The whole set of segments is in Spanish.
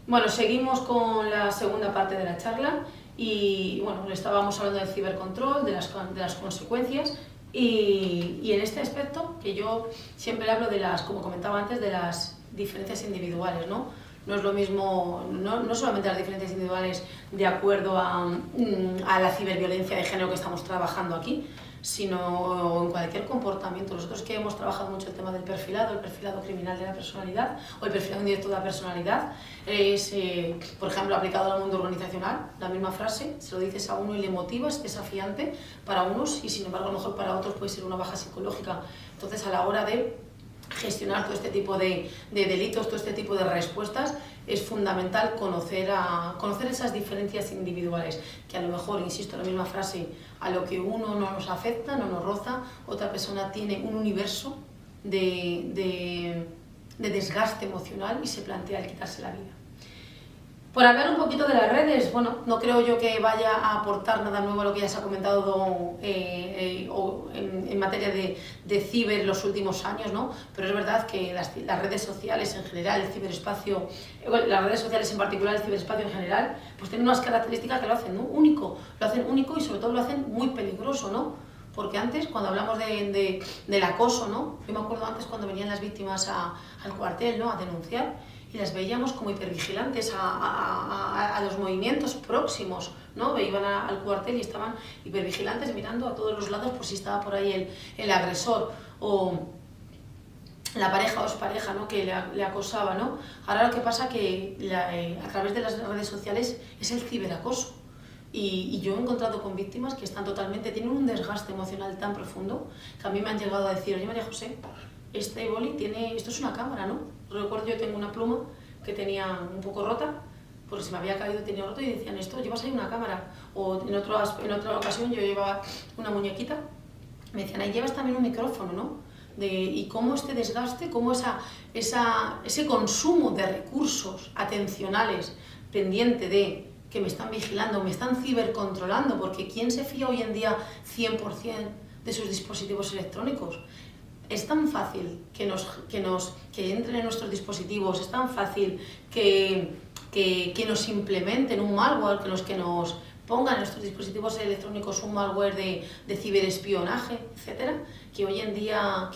Bueno, seguimos con la segunda parte de la charla y bueno, estábamos hablando del cibercontrol, de las consecuencias y en este aspecto que yo siempre hablo de las, como comentaba antes, de las diferencias individuales, ¿no? No es lo mismo, no solamente las diferencias individuales de acuerdo a la ciberviolencia de género que estamos trabajando aquí, sino en cualquier comportamiento. Nosotros que hemos trabajado mucho el tema del el perfilado criminal de la personalidad o el perfilado indirecto de la personalidad, es, por ejemplo, aplicado al mundo organizacional, la misma frase, se lo dices a uno y le motiva, es desafiante para unos y sin embargo a lo mejor para otros puede ser una baja psicológica. Entonces a la hora de gestionar todo este tipo de delitos, todo este tipo de respuestas, es fundamental conocer esas diferencias individuales, que a lo mejor, insisto, la misma frase, a lo que uno no nos afecta, no nos roza, otra persona tiene un universo de desgaste emocional y se plantea el quitarse la vida. Por hablar un poquito de las redes, bueno, no creo yo que vaya a aportar nada nuevo a lo que ya se ha comentado en materia de ciber los últimos años, ¿no? Pero es verdad que las redes sociales en general, el ciberespacio, las redes sociales en particular, el ciberespacio en general, pues tienen unas características que lo hacen, ¿no? Único, lo hacen único y sobre todo lo hacen muy peligroso, ¿no? Porque antes, cuando hablamos del acoso, ¿no? Yo me acuerdo antes cuando venían las víctimas al cuartel, ¿no? A denunciar, y las veíamos como hipervigilantes a los movimientos próximos, ¿no? Iban al cuartel y estaban hipervigilantes mirando a todos los lados por si estaba por ahí el agresor o la pareja o expareja, ¿no? Que le acosaba, ¿no? Ahora lo que pasa que a través de las redes sociales es el ciberacoso. Y yo he encontrado con víctimas que tienen un desgaste emocional tan profundo que a mí me han llegado a decir, oye María José, este boli esto es una cámara, ¿no? Recuerdo, yo tengo una pluma que tenía un poco rota, porque se me había caído, tenía roto y decían, esto, llevas ahí una cámara. O en otra ocasión yo llevaba una muñequita, me decían, ahí llevas también un micrófono, ¿no? Y cómo este desgaste, cómo ese consumo de recursos atencionales pendiente de que me están vigilando, me están cibercontrolando, porque ¿quién se fía hoy en día 100% de sus dispositivos electrónicos? Es tan fácil que entren en nuestros dispositivos, es tan fácil que nos implementen un malware, que nos pongan en nuestros dispositivos electrónicos un malware de ciberespionaje, etcétera, que hoy en día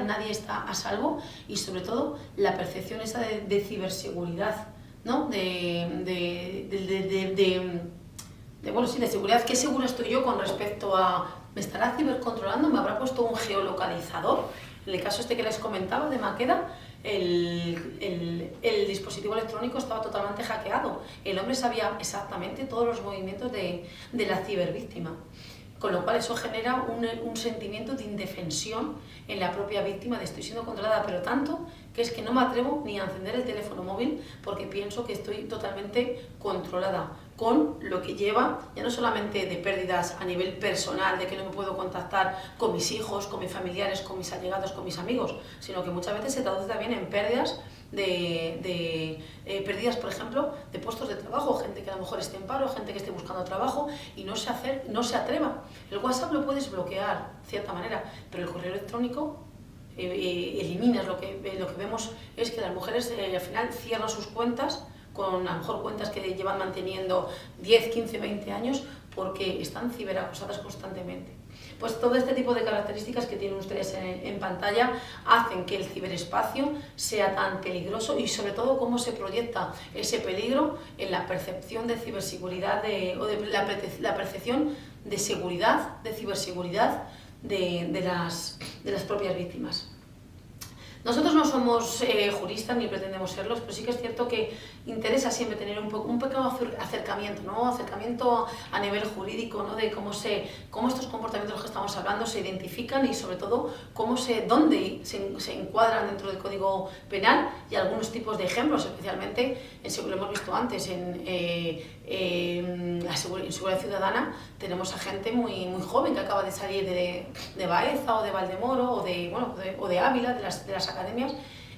nadie está a salvo y sobre todo la percepción esa de ciberseguridad, ¿no? de seguridad. ¿Qué seguro estoy yo con respecto a me estará cibercontrolando? ¿Me habrá puesto un geolocalizador? En el caso este que les comentaba de Maqueda, el dispositivo electrónico estaba totalmente hackeado. El hombre sabía exactamente todos los movimientos de la cibervíctima. Con lo cual eso genera un sentimiento de indefensión en la propia víctima de estoy siendo controlada, pero tanto que es que no me atrevo ni a encender el teléfono móvil porque pienso que estoy totalmente controlada, con lo que lleva ya no solamente de pérdidas a nivel personal, de que no me puedo contactar con mis hijos, con mis familiares, con mis allegados, con mis amigos, sino que muchas veces se traduce también en pérdidas pérdidas, por ejemplo, de puestos de trabajo, gente que a lo mejor esté en paro, gente que esté buscando trabajo y no se atreva. El WhatsApp lo puedes bloquear, de cierta manera, pero el correo electrónico eliminas. Lo que vemos es que las mujeres al final cierran sus cuentas, con a lo mejor cuentas que llevan manteniendo 10, 15, 20 años, porque están ciberacosadas constantemente. Pues todo este tipo de características que tienen ustedes en pantalla hacen que el ciberespacio sea tan peligroso y sobre todo cómo se proyecta ese peligro en la percepción de ciberseguridad o de la percepción de seguridad, de ciberseguridad de las propias víctimas. Nosotros no somos juristas ni pretendemos serlos, pero sí que es cierto que interesa siempre tener un pequeño acercamiento, ¿no? Acercamiento a nivel jurídico, ¿no? De cómo estos comportamientos de los que estamos hablando se identifican y sobre todo dónde se encuadran dentro del Código Penal y algunos tipos de ejemplos, especialmente, lo hemos visto antes, en seguridad ciudadana tenemos a gente muy, muy joven que acaba de salir de Baeza o de Valdemoro o de Ávila, de las academias,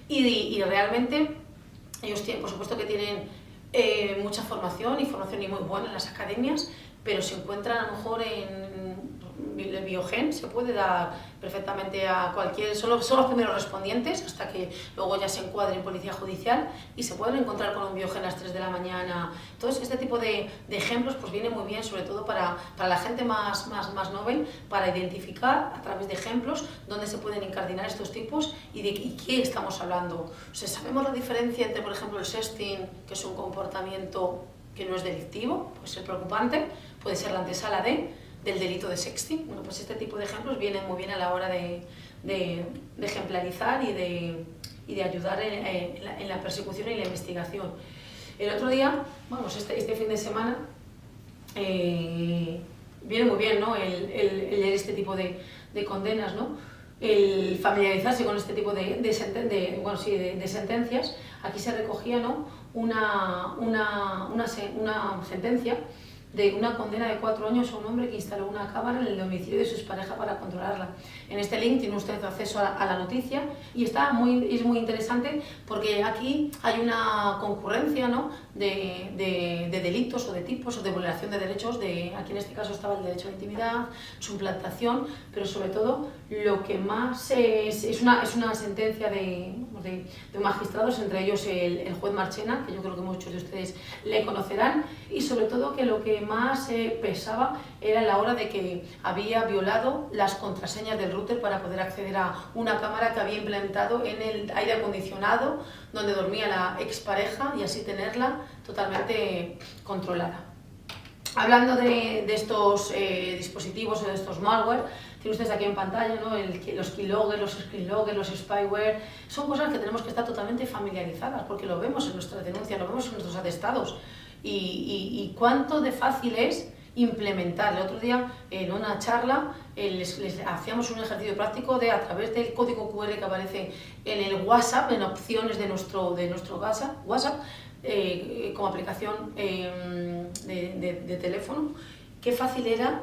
y realmente ellos tienen, por supuesto que tienen mucha formación y muy buena en las academias, pero se encuentran a lo mejor el biogen se puede dar perfectamente a cualquier, son los primeros respondientes hasta que luego ya se encuadre en policía judicial y se pueden encontrar con un biogen a las 3 de la mañana. Entonces este tipo de ejemplos pues viene muy bien, sobre todo para la gente más novel, para identificar a través de ejemplos dónde se pueden incardinar estos tipos y de qué estamos hablando. O sea, sabemos la diferencia entre, por ejemplo, el sexting, que es un comportamiento que no es delictivo, puede ser preocupante, puede ser la antesala del delito de sexting. Bueno, pues este tipo de ejemplos vienen muy bien a la hora de ejemplarizar y de ayudar en la persecución y la investigación. El otro día, vamos, este fin de semana, viene muy bien, ¿no? el leer este tipo de condenas, ¿no? El familiarizarse con este tipo de sentencias. Aquí se recogía, ¿no? una sentencia de una condena de 4 años a un hombre que instaló una cámara en el domicilio de su expareja para controlarla. En este link tiene usted acceso a la noticia y es muy interesante porque aquí hay una concurrencia, ¿no? de delitos o de tipos o de vulneración de derechos. Aquí en este caso estaba el derecho a la intimidad, su implantación, pero sobre todo lo que más es una sentencia de magistrados, entre ellos el juez Marchena, que yo creo que muchos de ustedes le conocerán, y sobre todo que lo que más pesaba era la hora de que había violado las contraseñas del router para poder acceder a una cámara que había implantado en el aire acondicionado donde dormía la expareja y así tenerla totalmente controlada. Hablando de estos dispositivos o de estos malware, tienen ustedes aquí en pantalla, ¿no? Los keylogger, los screenlogger, los spyware, son cosas que tenemos que estar totalmente familiarizadas porque lo vemos en nuestras denuncias, lo vemos en nuestros atestados y cuánto de fácil es implementar. El otro día en una charla les hacíamos un ejercicio práctico de, a través del código QR que aparece en el WhatsApp, en opciones de nuestro WhatsApp, como aplicación de teléfono, qué fácil era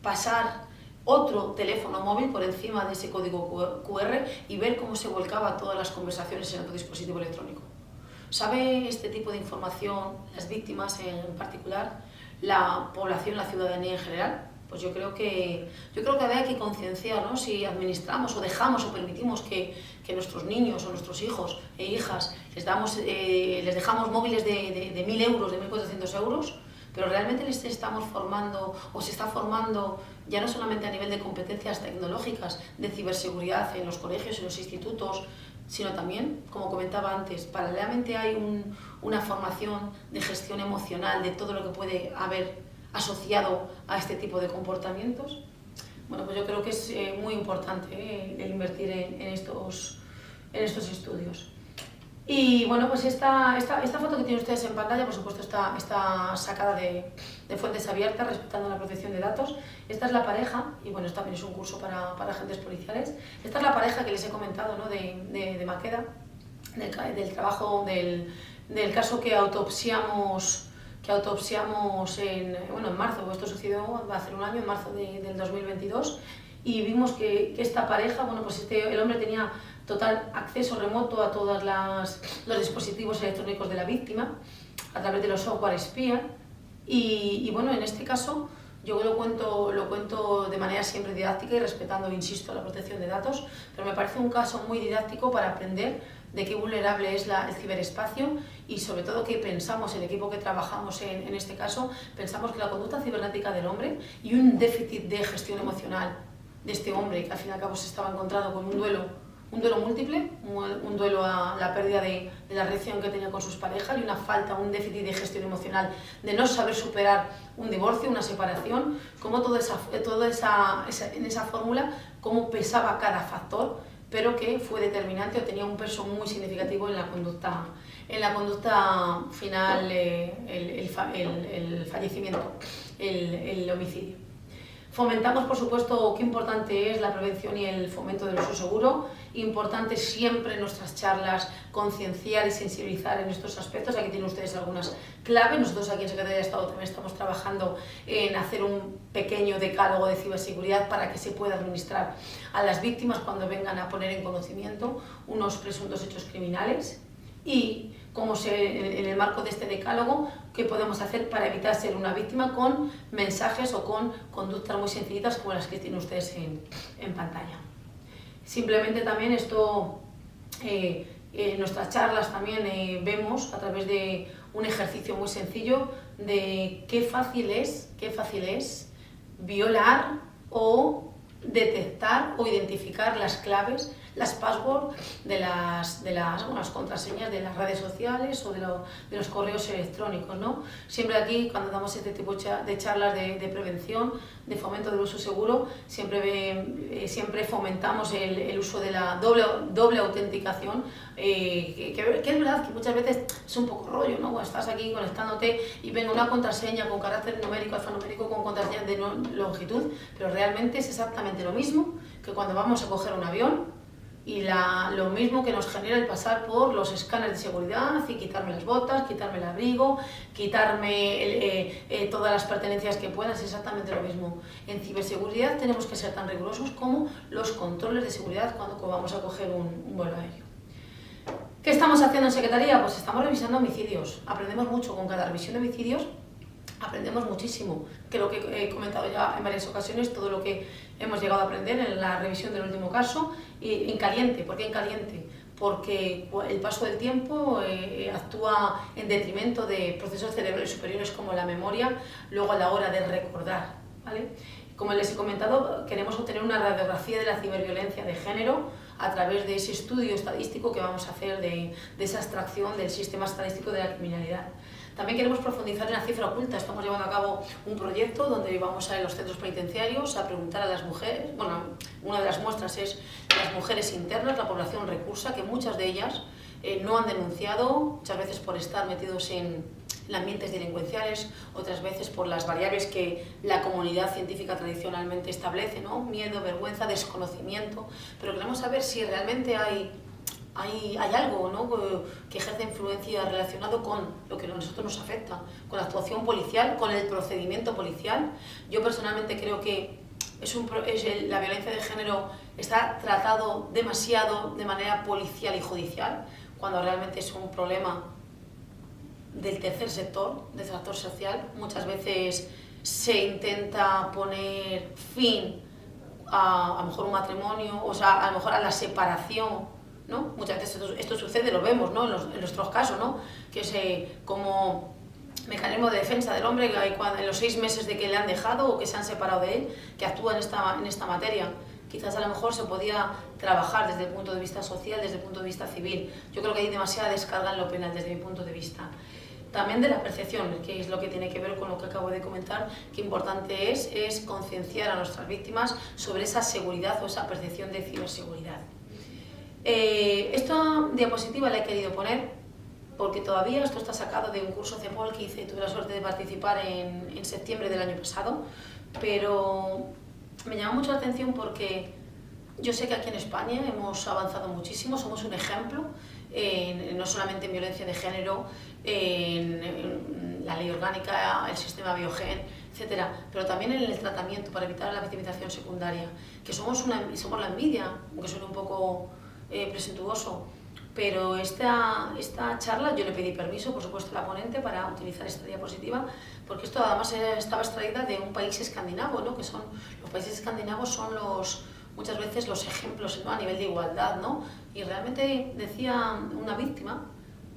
pasar otro teléfono móvil por encima de ese código QR y ver cómo se volcaba todas las conversaciones en otro dispositivo electrónico. ¿Sabe este tipo de información las víctimas en particular, la población, la ciudadanía en general? Pues yo creo que habría que concienciar, ¿no? Si administramos o dejamos o permitimos que nuestros niños o nuestros hijos e hijas les dejamos móviles de 1.000 euros, de 1.400 euros, pero realmente les estamos formando o se está formando ya no solamente a nivel de competencias tecnológicas, de ciberseguridad en los colegios, en los institutos, sino también, como comentaba antes, paralelamente hay una formación de gestión emocional de todo lo que puede haber asociado a este tipo de comportamientos. Bueno, pues yo creo que es muy importante el invertir en estos estudios. Y bueno, pues esta foto que tienen ustedes en pantalla, por supuesto, está sacada de fuentes abiertas, respetando la protección de datos. Esta es la pareja, y bueno, esto también es un curso para agentes policiales. Esta es la pareja que les he comentado, ¿no? de Maqueda, del trabajo, del caso que autopsiamos en marzo. Esto sucedió hace un año, en marzo del 2022, y vimos que esta pareja, bueno, pues el hombre tenía total acceso remoto a todos los dispositivos electrónicos de la víctima a través de los software espía y bueno, en este caso yo lo cuento de manera siempre didáctica y respetando, insisto, la protección de datos, pero me parece un caso muy didáctico para aprender de qué vulnerable es el ciberespacio y sobre todo que pensamos, el equipo que trabajamos en este caso, pensamos que la conducta cibernética del hombre y un déficit de gestión emocional de este hombre que al fin y al cabo se estaba encontrando con un duelo múltiple, un duelo a la pérdida de la relación que tenía con sus parejas y un déficit de gestión emocional, de no saber superar un divorcio, una separación, cómo en esa fórmula, cómo pesaba cada factor, pero que fue determinante o tenía un peso muy significativo en la conducta final, el fallecimiento, el homicidio. Fomentamos, por supuesto, qué importante es la prevención y el fomento del uso seguro. Importante siempre en nuestras charlas concienciar y sensibilizar en estos aspectos. Aquí tienen ustedes algunas claves. Nosotros aquí en Secretaría de Estado también estamos trabajando en hacer un pequeño decálogo de ciberseguridad para que se pueda administrar a las víctimas cuando vengan a poner en conocimiento unos presuntos hechos criminales. Y en el marco de este decálogo, qué podemos hacer para evitar ser una víctima con mensajes o con conductas muy sencillitas como las que tienen ustedes en pantalla. Simplemente también esto, en nuestras charlas también vemos a través de un ejercicio muy sencillo de qué fácil es violar o detectar o identificar las claves, las passwords de las contraseñas de las redes sociales o de los correos electrónicos, ¿no? Siempre aquí, cuando damos este tipo de charlas de prevención, de fomento del uso seguro, siempre fomentamos el uso de la doble autenticación, que es verdad que muchas veces es un poco rollo, ¿no? Cuando estás aquí conectándote y venga una contraseña con carácter numérico, alfanumérico, con contraseña de longitud, pero realmente es exactamente lo mismo que cuando vamos a coger un avión, y lo mismo que nos genera el pasar por los escáneres de seguridad y quitarme las botas, quitarme el abrigo, quitarme todas las pertenencias que puedan, es exactamente lo mismo. En ciberseguridad tenemos que ser tan rigurosos como los controles de seguridad cuando vamos a coger un vuelo aéreo. ¿Qué estamos haciendo en Secretaría? Pues estamos revisando homicidios. Aprendemos mucho con cada revisión de homicidios. Aprendemos muchísimo. Creo que he comentado ya en varias ocasiones todo lo que hemos llegado a aprender en la revisión del último caso, y en caliente. ¿Por qué en caliente? Porque el paso del tiempo actúa en detrimento de procesos cerebrales superiores como la memoria, luego a la hora de recordar, ¿vale? Como les he comentado, queremos obtener una radiografía de la ciberviolencia de género a través de ese estudio estadístico que vamos a hacer de esa extracción del sistema estadístico de la criminalidad. También queremos profundizar en la cifra oculta. Estamos llevando a cabo un proyecto donde vamos a ir a los centros penitenciarios a preguntar a las mujeres. Bueno, una de las muestras es las mujeres internas, la población recursa, que muchas de ellas no han denunciado, muchas veces por estar metidos en ambientes delincuenciales, otras veces por las variables que la comunidad científica tradicionalmente establece, ¿no? Miedo, vergüenza, desconocimiento, pero queremos saber si realmente hay algo, ¿no?, que ejerce influencia relacionado con lo que a nosotros nos afecta, con la actuación policial, con el procedimiento policial. Yo personalmente creo que la violencia de género está tratado demasiado de manera policial y judicial, cuando realmente es un problema del tercer sector, del sector social. Muchas veces se intenta poner fin a lo mejor un matrimonio, o sea, a lo mejor a la separación, ¿no? Muchas veces esto sucede, lo vemos, ¿no?, en nuestros casos, ¿no?, que es como mecanismo de defensa del hombre en los 6 meses de que le han dejado o que se han separado de él, que actúa en esta materia. Quizás a lo mejor se podía trabajar desde el punto de vista social, desde el punto de vista civil. Yo creo que hay demasiada descarga en lo penal desde mi punto de vista. También de la percepción, que es lo que tiene que ver con lo que acabo de comentar, que importante es concienciar a nuestras víctimas sobre esa seguridad o esa percepción de ciberseguridad. Esta diapositiva la he querido poner porque todavía esto está sacado de un curso CEPOL que hice y tuve la suerte de participar en septiembre del año pasado, pero me llama mucho la atención porque yo sé que aquí en España hemos avanzado muchísimo, somos un ejemplo, no solamente en violencia de género, en la ley orgánica, el sistema Biogen, etcétera, pero también en el tratamiento para evitar la victimización secundaria, que somos la envidia, aunque suene un poco presuntuoso, pero esta charla yo le pedí permiso, por supuesto, a la ponente para utilizar esta diapositiva, porque esto además estaba extraída de un país escandinavo, ¿no?, que los países escandinavos son muchas veces los ejemplos, ¿no?, a nivel de igualdad, ¿no? Y realmente decía una víctima,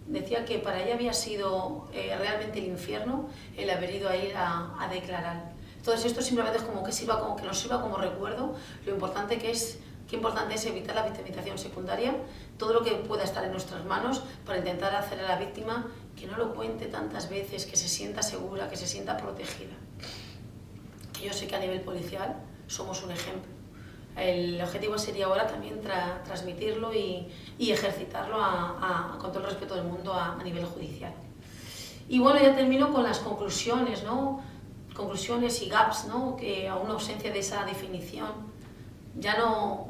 decía que para ella había sido realmente el infierno el haber ido a ir a declarar. Entonces esto simplemente es como que nos sirva como recuerdo lo importante que es. Qué importante es evitar la victimización secundaria, todo lo que pueda estar en nuestras manos para intentar hacer a la víctima que no lo cuente tantas veces, que se sienta segura, que se sienta protegida. Que yo sé que a nivel policial somos un ejemplo. El objetivo sería ahora también transmitirlo y ejercitarlo con todo el respeto del mundo a nivel judicial. Y bueno, ya termino con las conclusiones, ¿no? Conclusiones y gaps, ¿no?, que a una ausencia de esa definición ya no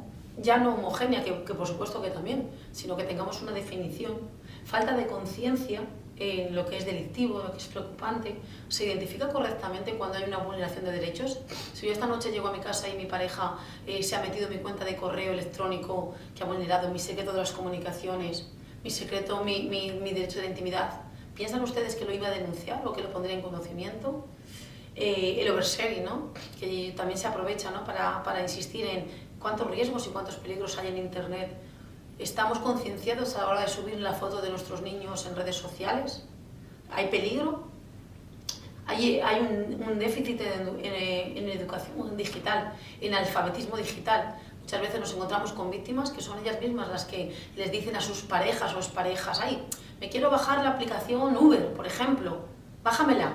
homogénea, que por supuesto que también, sino que tengamos una definición, falta de conciencia en lo que es delictivo, lo que es preocupante. ¿Se identifica correctamente cuando hay una vulneración de derechos? Si yo esta noche llego a mi casa y mi pareja se ha metido en mi cuenta de correo electrónico, que ha vulnerado mi secreto de las comunicaciones, mi secreto, mi derecho de la intimidad. ¿Piensan ustedes que lo iba a denunciar o que lo pondría en conocimiento? El oversharing, ¿no? Que también se aprovecha, ¿no? para insistir en cuántos riesgos y cuántos peligros hay en Internet. ¿Estamos concienciados a la hora de subir la foto de nuestros niños en redes sociales? ¿Hay peligro? Hay un déficit en educación digital, en alfabetismo digital. Muchas veces nos encontramos con víctimas que son ellas mismas las que les dicen a sus parejas o exparejas: ay, me quiero bajar la aplicación Uber, por ejemplo, bájamela,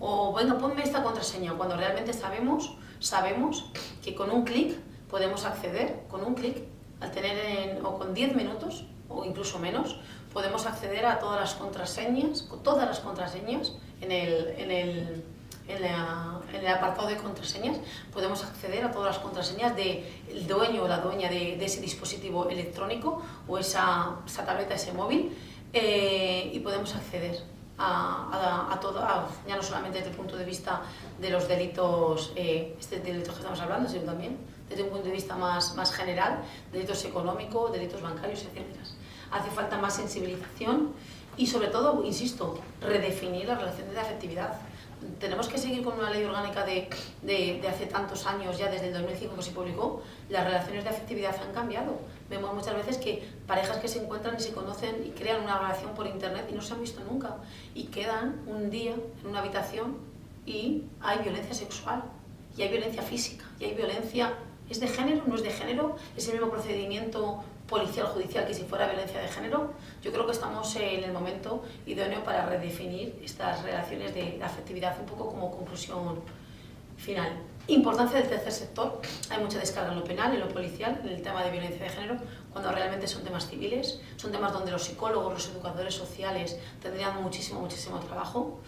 o venga, ponme esta contraseña, cuando realmente sabemos que con un clic podemos acceder, con un clic, al tener o con 10 minutos o incluso menos, podemos acceder a todas las contraseñas en el apartado de contraseñas. Podemos acceder a todas las contraseñas del dueño o la dueña de ese dispositivo electrónico o esa tableta, ese móvil, y podemos acceder a todo, ya no solamente desde el punto de vista de los delitos, delitos que estamos hablando, sino también desde un punto de vista más general, delitos económicos, delitos bancarios, etc. Hace falta más sensibilización y, sobre todo, insisto, redefinir la relación de afectividad. Tenemos que seguir con una ley orgánica de hace tantos años, ya desde el 2005 que se publicó. Las relaciones de afectividad han cambiado. Vemos muchas veces que parejas que se encuentran y se conocen y crean una relación por internet y no se han visto nunca, y quedan un día en una habitación y hay violencia sexual, y hay violencia física, y hay violencia... ¿Es de género? ¿No es de género? ¿Es el mismo procedimiento policial, judicial, que si fuera violencia de género? Yo creo que estamos en el momento idóneo para redefinir estas relaciones de afectividad, un poco como conclusión final. Importancia del tercer sector. Hay mucha descarga en lo penal, en lo policial, en el tema de violencia de género, cuando realmente son temas civiles, son temas donde los psicólogos, los educadores sociales tendrían muchísimo trabajo.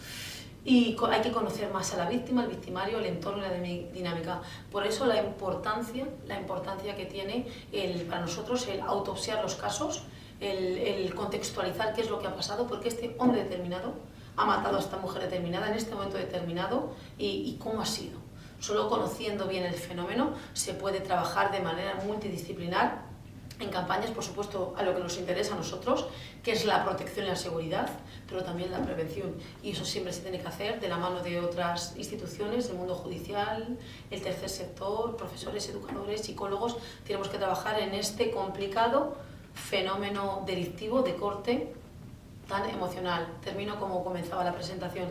Y hay que conocer más a la víctima, el victimario, el entorno y la dinámica. Por eso la importancia que tiene para nosotros el autopsiar los casos, el contextualizar qué es lo que ha pasado, porque este hombre determinado ha matado a esta mujer determinada en este momento determinado y cómo ha sido. Solo conociendo bien el fenómeno se puede trabajar de manera multidisciplinar en campañas, por supuesto, a lo que nos interesa a nosotros, que es la protección y la seguridad, pero también la prevención. Y eso siempre se tiene que hacer de la mano de otras instituciones, el mundo judicial, el tercer sector, profesores, educadores, psicólogos. Tenemos que trabajar en este complicado fenómeno delictivo de corte tan emocional. Termino como comenzaba la presentación.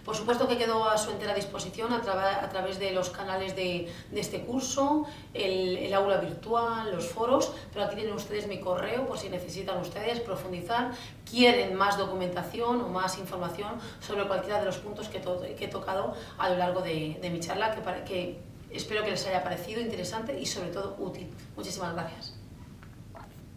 Por supuesto que quedo a su entera disposición a través de los canales de este curso, el aula virtual, los foros, pero aquí tienen ustedes mi correo por si necesitan ustedes profundizar, quieren más documentación o más información sobre cualquiera de los puntos que he tocado a lo largo de mi charla, que espero que les haya parecido interesante y sobre todo útil. Muchísimas gracias.